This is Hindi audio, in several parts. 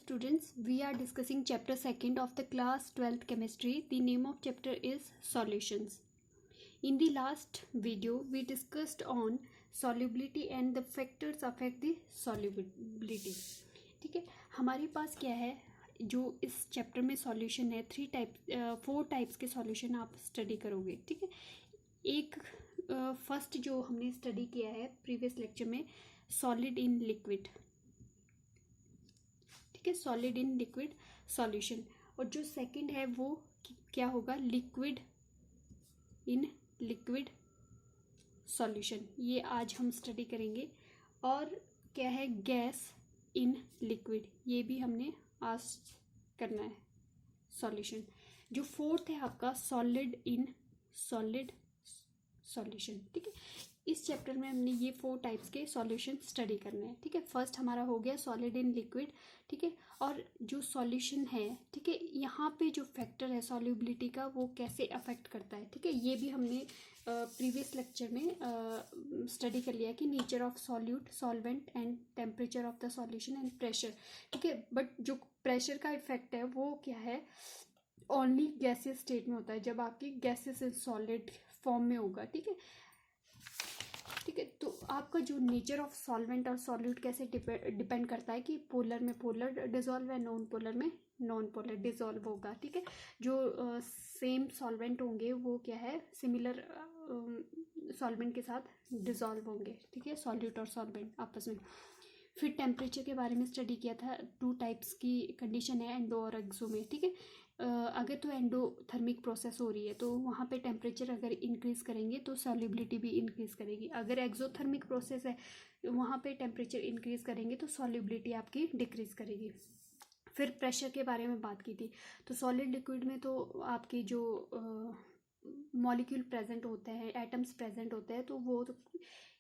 students, we are discussing chapter 2nd of the class 12th chemistry. The name of chapter is solutions. In the last video we discussed on solubility and the factors affect the solubility. ठीक है, हमारे पास क्या है जो इस चैप्टर में सॉल्यूशन है, 4 टाइप्स के सॉल्यूशन आप स्टडी करोगे. ठीक है, एक फर्स्ट जो हमने स्टडी किया है प्रीवियस लेक्चर में, सॉलिड इन लिक्विड. ठीक है, सॉलिड इन लिक्विड सॉल्यूशन. और जो सेकंड है वो क्या होगा, लिक्विड इन लिक्विड सॉल्यूशन. ये आज हम स्टडी करेंगे. और क्या है, गैस इन लिक्विड, ये भी हमने आज करना है सॉल्यूशन. जो फोर्थ है आपका सॉलिड इन सॉलिड सॉल्यूशन. ठीक है, इस चैप्टर में हमने ये 4 टाइप्स के सॉल्यूशन स्टडी करने हैं. ठीक है, फर्स्ट हमारा हो गया सॉलिड इन लिक्विड. ठीक है, और जो सॉल्यूशन है, ठीक है, यहाँ पे जो फैक्टर है सॉल्युबिलिटी का वो कैसे अफेक्ट करता है. ठीक है, ये भी हमने प्रीवियस लेक्चर में स्टडी कर लिया कि nature of solute, solvent and temperature of the solution and pressure. ठीक है, बट जो प्रेशर का इफेक्ट है वो क्या है, ओनली गैसियस स्टेट में होता है, जब आपकी गैसेस सॉलिड फॉर्म में होगा. ठीक है, ठीक है, तो आपका जो नेचर ऑफ सॉल्वेंट और सॉल्यूट कैसे डिपेंड करता है कि पोलर में पोलर डिजॉल्व है, नॉन पोलर में नॉन पोलर डिजॉल्व होगा. ठीक है, जो सेम सॉल्वेंट होंगे वो क्या है, सिमिलर सॉल्वेंट के साथ डिजॉल्व होंगे. ठीक है, सॉल्यूट और सॉल्वेंट आपस में. फिर टेम्परेचर के बारे में स्टडी किया था. 2 टाइप्स की कंडीशन है, एंडो और एक्सो में. ठीक है, अगर तो एंडोथर्मिक प्रोसेस हो रही है तो वहाँ पे टेम्परेचर अगर इंक्रीज़ करेंगे तो सॉल्युबिलिटी भी इंक्रीज़ करेगी. अगर एक्सोथर्मिक प्रोसेस है वहाँ पे टेम्परेचर इंक्रीज़ करेंगे तो सॉल्युबिलिटी आपकी डिक्रीज़ करेगी. फिर प्रेशर के बारे में बात की थी. तो सॉलिड लिक्विड में तो आपकी जो मॉलिक्यूल प्रेजेंट होते हैं, एटम्स प्रेजेंट होते हैं, तो वो तो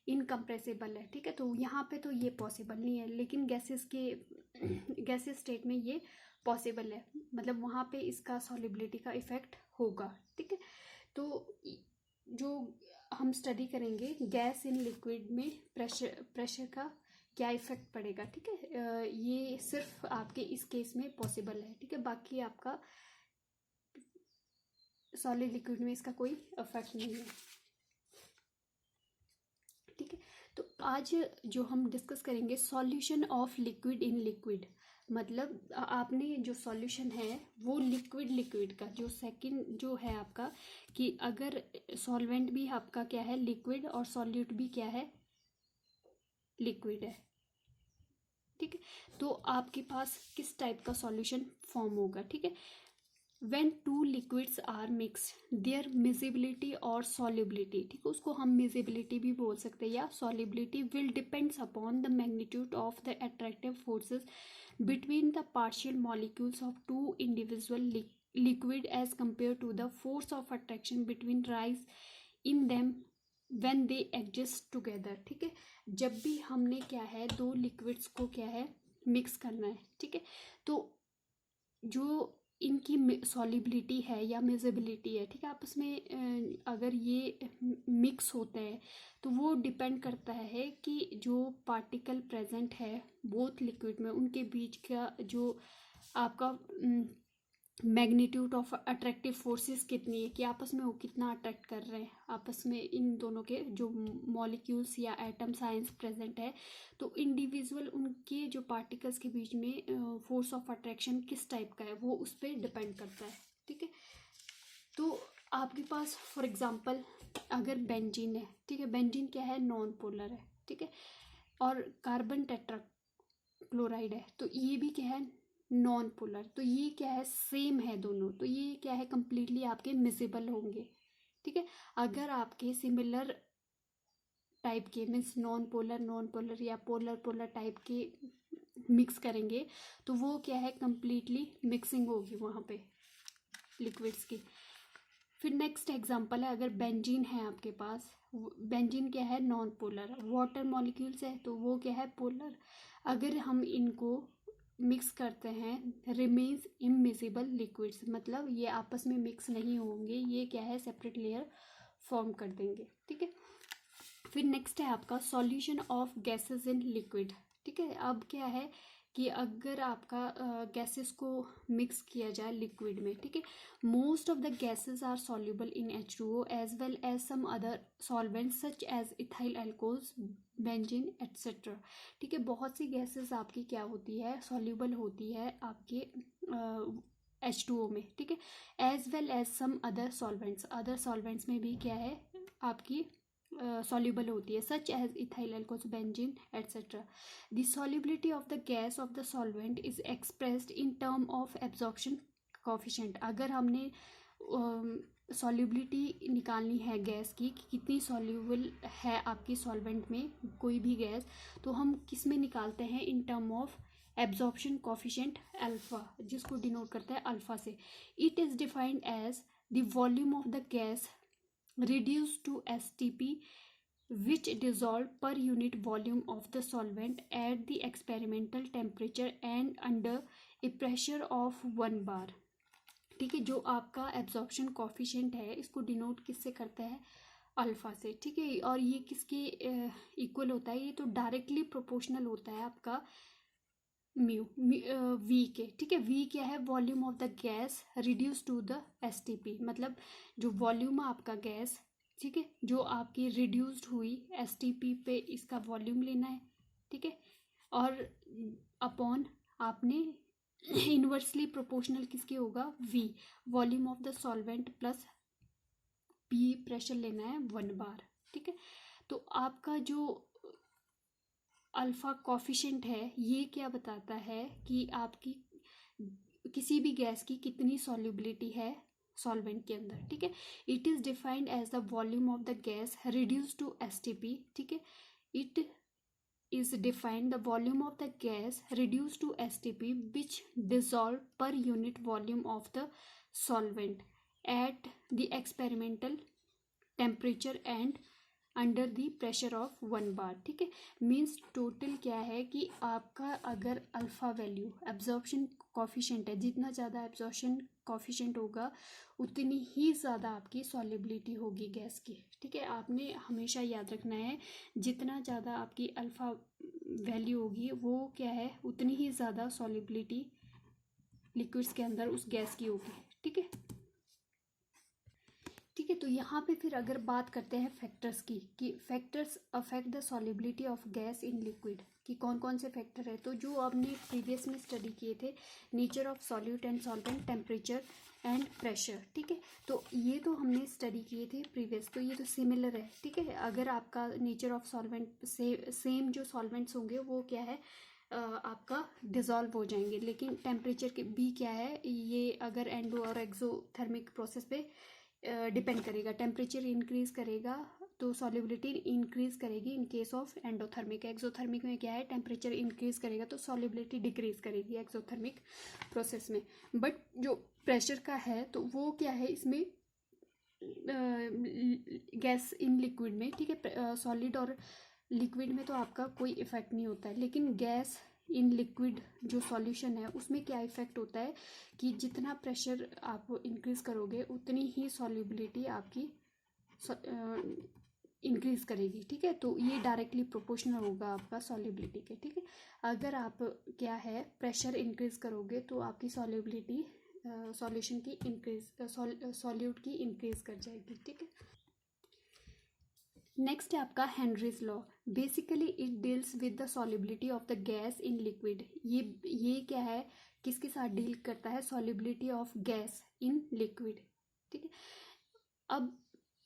इनकम्प्रेसिबल है. ठीक है, तो यहाँ पे तो ये पॉसिबल नहीं है, लेकिन गैसेस स्टेट में ये पॉसिबल है, मतलब वहाँ पे इसका सॉल्युबिलिटी का इफेक्ट होगा. ठीक है, तो जो हम स्टडी करेंगे गैस इन लिक्विड में प्रेशर का क्या इफेक्ट पड़ेगा. ठीक है, ये सिर्फ आपके इस केस में पॉसिबल है. ठीक है, बाकी आपका सॉलिड लिक्विड में इसका कोई इफेक्ट नहीं है. ठीक है, तो आज जो हम डिस्कस करेंगे solution of liquid in liquid, मतलब आपने जो सॉल्यूशन है वो लिक्विड का जो सेकंड जो है आपका, कि अगर सॉल्वेंट भी आपका क्या है लिक्विड और सॉल्यूट भी क्या है लिक्विड है. ठीक है, तो आपके पास किस टाइप का सॉल्यूशन फॉर्म होगा. ठीक है, when 2 liquids are mixed their miscibility और solubility, ठीक है, उसको हम miscibility भी बोल सकते हैं या solubility will depends upon the magnitude of the attractive forces between the partial molecules of 2 individual liquid as compared to the force of attraction between rise in them when they exist together. ठीक है, जब भी हमने क्या है 2 liquids को क्या है मिक्स करना है. ठीक है, तो जो इनकी सॉल्युबिलिटी है या मिसिबिलिटी है, ठीक है, आपस में अगर ये मिक्स होते हैं तो वो डिपेंड करता है कि जो पार्टिकल प्रेजेंट है बोथ लिक्विड में उनके बीच का जो आपका मैग्नीट्यूड ऑफ अट्रैक्टिव फोर्सेस कितनी है, कि आपस में वो कितना अट्रैक्ट कर रहे हैं आपस में, इन दोनों के जो मॉलिक्यूल्स या एटम साइंस प्रेजेंट है, तो इंडिविजुअल उनके जो पार्टिकल्स के बीच में फोर्स ऑफ अट्रैक्शन किस टाइप का है वो उस पर डिपेंड करता है. ठीक है, तो आपके पास फॉर एग्जांपल अगर बेंजीन है, ठीक है, बेंजीन क्या है नॉन पोलर है. ठीक है, और कार्बन टेट्राक्लोराइड है तो ये भी क्या है नॉन पोलर, तो ये क्या है सेम है दोनों, तो ये क्या है कंप्लीटली आपके मिसिबल होंगे. ठीक है, अगर आपके सिमिलर टाइप के मीन्स नॉन पोलर या पोलर टाइप के मिक्स करेंगे तो वो क्या है कंप्लीटली मिक्सिंग होगी वहाँ पे लिक्विड्स की. फिर नेक्स्ट एग्जांपल है, अगर बेंजीन है आपके पास, बेंजीन क्या है नॉन पोलर, वाटर मॉलिक्यूल्स है तो वो क्या है पोलर. अगर हम इनको मिक्स करते हैं रिमेन्स इमिसिबल लिक्विड्स, मतलब ये आपस में मिक्स नहीं होंगे, ये क्या है सेपरेट लेयर फॉर्म कर देंगे. ठीक है, फिर नेक्स्ट है आपका solution of gases in liquid. ठीक है, अब क्या है कि अगर आपका गैसेस को मिक्स किया जाए लिक्विड में, ठीक है, most of the gases are soluble in H2O as well as some other solvents such as ethyl alcohols, benzene etcetera. ठीक है, बहुत सी गैसेस आपकी क्या होती है, सॉल्युबल होती है आपके H2O में, ठीक है, as well as some other solvents में भी क्या है आपकी soluble होती है, such as ethyl alcohol, benzene etc. The solubility of the gas of the solvent is expressed in term of absorption coefficient। अगर हमने सॉल्युबिलिटी निकालनी है गैस की कि कितनी सॉल्युबल है आपकी सॉल्वेंट में कोई भी गैस, तो हम किस में निकालते हैं, in term of absorption coefficient alpha, जिसको डिनोट करता है अल्फा से। It is defined as the volume of the gas reduced to STP which dissolved per unit volume of the solvent at the experimental temperature and under a pressure of 1 bar। ठीक है, जो आपका एब्जॉर्प्शन कॉफिशिएंट है इसको डिनोट किससे करता है, अल्फा से। ठीक है, और ये किसके इक्वल होता है, ये तो डायरेक्टली प्रोपोर्शनल होता है आपका म्यू वी के। ठीक है, वी क्या है, volume of the gas reduce to the STP, मतलब जो वॉल्यूम है आपका गैस, ठीक है, जो आपकी रिड्यूस्ड हुई STP पे इसका वॉल्यूम लेना है, ठीक है, और अपॉन आपने इनवर्सली प्रोपोर्शनल किसके होगा, V, volume of the solvent plus P pressure लेना है 1 बार। ठीक है, तो आपका जो अल्फा कॉफिशिएंट है ये क्या बताता है कि आपकी किसी भी गैस की कितनी सॉल्युबिलिटी है सॉल्वेंट के अंदर। ठीक है, it is defined as the volume of the gas reduce to STP। ठीक है, it is defined the volume of the gas reduced to STP which dissolve per unit volume of the solvent at the experimental temperature and under the pressure of 1 बार। ठीक है, मीन्स टोटल क्या है कि आपका अगर अल्फा वैल्यू एब्जॉर्प्शन कॉफिशिएंट है, जितना ज़्यादा एब्जॉर्प्शन कॉफिशिएंट होगा उतनी ही ज़्यादा आपकी सॉल्युबिलिटी होगी गैस की। ठीक है, आपने हमेशा याद रखना है जितना ज़्यादा आपकी अल्फा वैल्यू होगी वो क्या है, उतनी ही ज़्यादा सॉल्युबिलिटी लिक्विड्स के अंदर उस गैस की होगी। ठीक है, ठीक है, तो यहाँ पे फिर अगर बात करते हैं फैक्टर्स की कि factors affect the solubility of gas in liquid, कि कौन कौन से फैक्टर है, तो जो आपने प्रीवियस में स्टडी किए थे, nature of solute and solvent, temperature and pressure. ठीक है, तो ये तो हमने स्टडी किए थे प्रीवियस, तो ये तो सिमिलर है। ठीक है, अगर आपका नेचर ऑफ सॉल्वेंट से सेम जो सॉल्वेंट्स होंगे वो क्या है आपका डिज़ोल्व हो जाएंगे, लेकिन टेम्परेचर के भी क्या है, ये अगर एंडो और एक्सोथर्मिक प्रोसेस पे डिपेंड करेगा। टेम्परेचर इंक्रीज करेगा तो सॉल्युबिलिटी इंक्रीज करेगी in case of endothermic. Exothermic में क्या है, टेम्परेचर इंक्रीज करेगा तो सॉल्युबिलिटी डिक्रीज करेगी एक्सोथर्मिक प्रोसेस में। बट जो प्रेशर का है तो वो क्या है इसमें गैस इन लिक्विड में, ठीक है, सॉलिड और लिक्विड में तो आपका कोई इफेक्ट नहीं होता है, लेकिन गैस इन लिक्विड जो सॉल्यूशन है उसमें क्या इफेक्ट होता है कि जितना प्रेशर आप इंक्रीज करोगे उतनी ही सॉल्युबिलिटी आपकी इंक्रीज करेगी। ठीक है, तो ये डायरेक्टली प्रोपोर्शनल होगा आपका सॉल्युबिलिटी के। ठीक है, अगर आप क्या है प्रेशर इंक्रीज करोगे तो आपकी सॉल्युबिलिटी सॉल्यूशन की इंक्रीज सॉल्यूट की इंक्रीज कर जाएगी। ठीक है, नेक्स्ट है आपका Henry's law. Basically it deals with the solubility of the gas in liquid. ये क्या है, किसके साथ डील करता है, solubility of gas in liquid. ठीक है, अब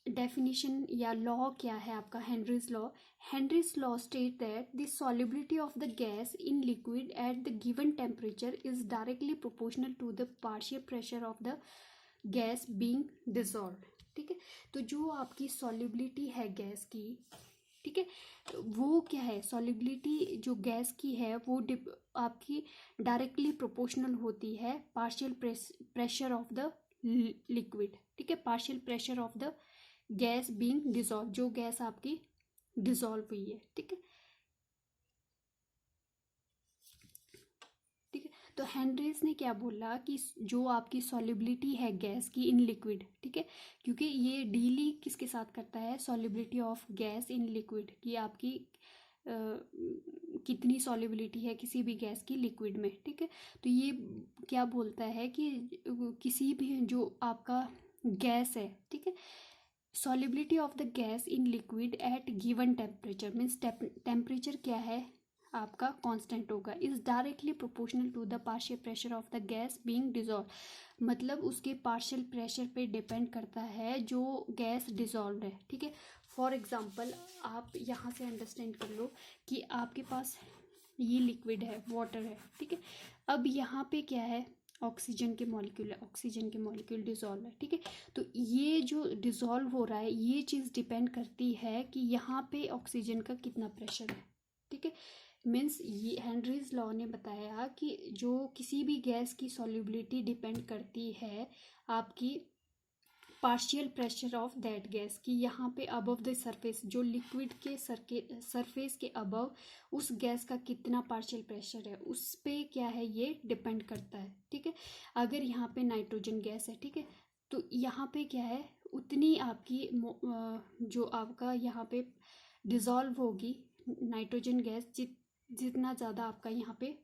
डेफिनेशन या लॉ क्या है आपका, Henry's law. Henrys law state that the solubility of the gas in liquid at the given temperature is directly proportional to the partial pressure of the gas being dissolved. ठीक है, तो जो आपकी सॉल्युबिलिटी है गैस की, ठीक है, वो क्या है, सॉल्युबिलिटी जो गैस की है वो आपकी डायरेक्टली प्रोपोर्शनल होती है partial pressure of the liquid. ठीक है, partial pressure of the gas being dissolve, जो गैस आपकी डिसॉल्व हुई है। ठीक है, तो हेनरीज ने क्या बोला कि जो आपकी सॉल्युबिलिटी है गैस की इन लिक्विड, ठीक है, क्योंकि ये डील ही किसके साथ करता है, solubility of gas in liquid, कि आपकी कितनी सॉल्युबिलिटी है किसी भी गैस की लिक्विड में, ठीक है। तो ये क्या बोलता है कि किसी भी जो आपका गैस है, ठीक है, solubility of the gas in liquid at given temperature, means temperature क्या है आपका कांस्टेंट होगा, is directly proportional to the partial pressure of the gas being dissolve. मतलब उसके पार्शियल प्रेशर पे डिपेंड करता है जो गैस डिजॉल्व है, ठीक है। फॉर एग्जांपल आप यहाँ से अंडरस्टैंड कर लो कि आपके पास ये लिक्विड है, वाटर है, ठीक है। अब यहाँ पे क्या है, ऑक्सीजन के मॉलिक्यूल है, ऑक्सीजन के मॉलिक्यूल डिजॉल्व है, ठीक है। तो ये जो डिजॉल्व हो रहा है ये चीज़ डिपेंड करती है कि यहाँ पे ऑक्सीजन का कितना प्रेशर है, ठीक है। मीन्स ये हेनरीज लॉ ने बताया कि जो किसी भी गैस की सॉल्युबिलिटी डिपेंड करती है आपकी partial pressure of that gas की, यहाँ पे अबव द सरफेस, जो लिक्विड के सरफेस के अबव उस गैस का कितना पार्शियल प्रेशर है उस पे क्या है ये डिपेंड करता है, ठीक है। अगर यहाँ पे नाइट्रोजन गैस है, ठीक है, तो यहाँ पे क्या है उतनी आपकी जो आपका यहाँ पे डिजॉल्व होगी नाइट्रोजन गैस, जितना ज़्यादा आपका यहाँ पे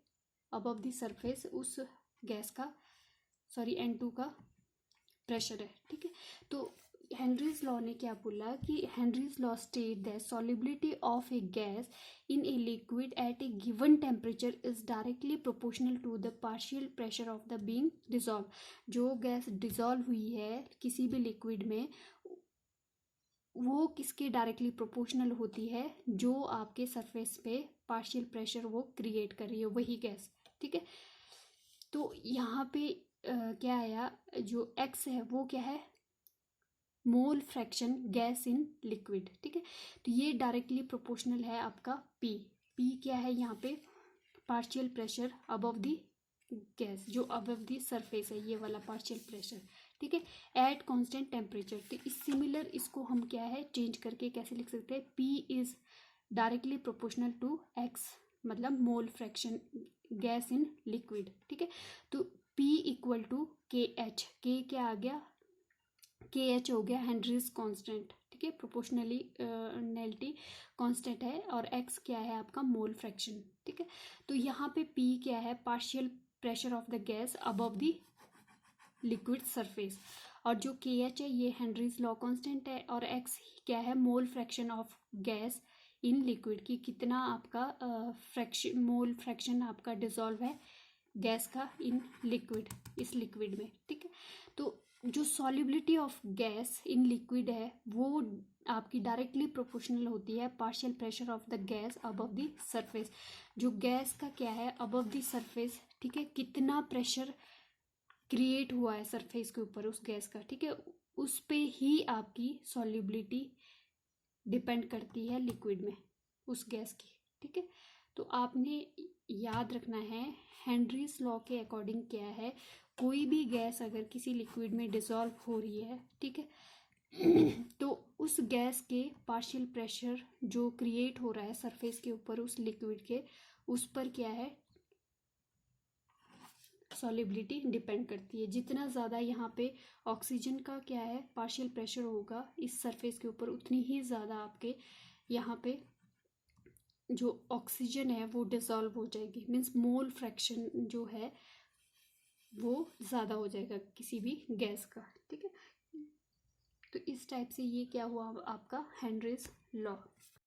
अबव द सरफेस उस गैस का N2 का प्रेशर है, ठीक है। तो हेनरीज लॉ ने क्या बोला कि Henry's law state that solubility of a gas in a liquid at a given temperature is directly proportional to the partial pressure of the being dissolve. जो गैस डिजॉल्व हुई है किसी भी लिक्विड में वो किसके डायरेक्टली प्रोपोर्शनल होती है, जो आपके सरफेस पे पार्शियल प्रेशर वो क्रिएट कर रही है वही गैस, ठीक है। तो यहाँ पे क्या आया, जो एक्स है वो क्या है मोल फ्रैक्शन गैस इन लिक्विड, ठीक है। तो ये डायरेक्टली प्रोपोर्शनल है आपका पी। पी क्या है यहाँ पे partial pressure above the gas, जो अबव द सरफेस है ये वाला पार्शियल प्रेशर, ठीक है, एट कांस्टेंट टेम्परेचर। तो इस सिमिलर इसको हम क्या है चेंज करके कैसे लिख सकते हैं, P is directly proportional to X, मतलब mole fraction gas in liquid, ठीक है। तो P equal to K H, K क्या आ गया के एच हो गया हेनरीज कांस्टेंट, ठीक है, प्रोपोर्शनलिटी कांस्टेंट है, और एक्स क्या है आपका मोल फ्रैक्शन, ठीक है। तो यहाँ पे P क्या है partial pressure of the gas above the liquid surface, और जो के एच है ये हेनरीज लॉ कांस्टेंट है, और एक्स क्या है mole fraction of gas in liquid की कितना आपका मोल फ्रैक्शन आपका डिजॉल्व है गैस का इन लिक्विड, इस लिक्विड में, ठीक है। तो जो solubility of gas in liquid है वो आपकी डायरेक्टली प्रोपोर्शनल होती है partial pressure of the gas above the surface. जो गैस का क्या है अबव द सरफेस, ठीक है, कितना प्रेशर क्रिएट हुआ है सरफेस के ऊपर उस गैस का, ठीक है, उस पे ही आपकी सॉल्युबिलिटी डिपेंड करती है लिक्विड में उस गैस की, ठीक है। तो आपने याद रखना है हेनरीज लॉ के अकॉर्डिंग क्या है, कोई भी गैस अगर किसी लिक्विड में डिसॉल्व हो रही है, ठीक है, तो उस गैस के पार्शियल प्रेशर जो क्रिएट हो रहा है सरफेस के ऊपर उस लिक्विड के, उस पर क्या है सॉल्युबिलिटी डिपेंड करती है। जितना ज़्यादा यहाँ पे ऑक्सीजन का क्या है पार्शियल प्रेशर होगा इस सरफेस के ऊपर, उतनी ही ज़्यादा आपके यहाँ पे जो ऑक्सीजन है वो डिसॉल्व हो जाएगी, मीन्स मोल फ्रैक्शन जो है वो ज़्यादा हो जाएगा किसी भी गैस का, ठीक है। तो इस टाइप से ये क्या हुआ आपका हेनरीज लॉ।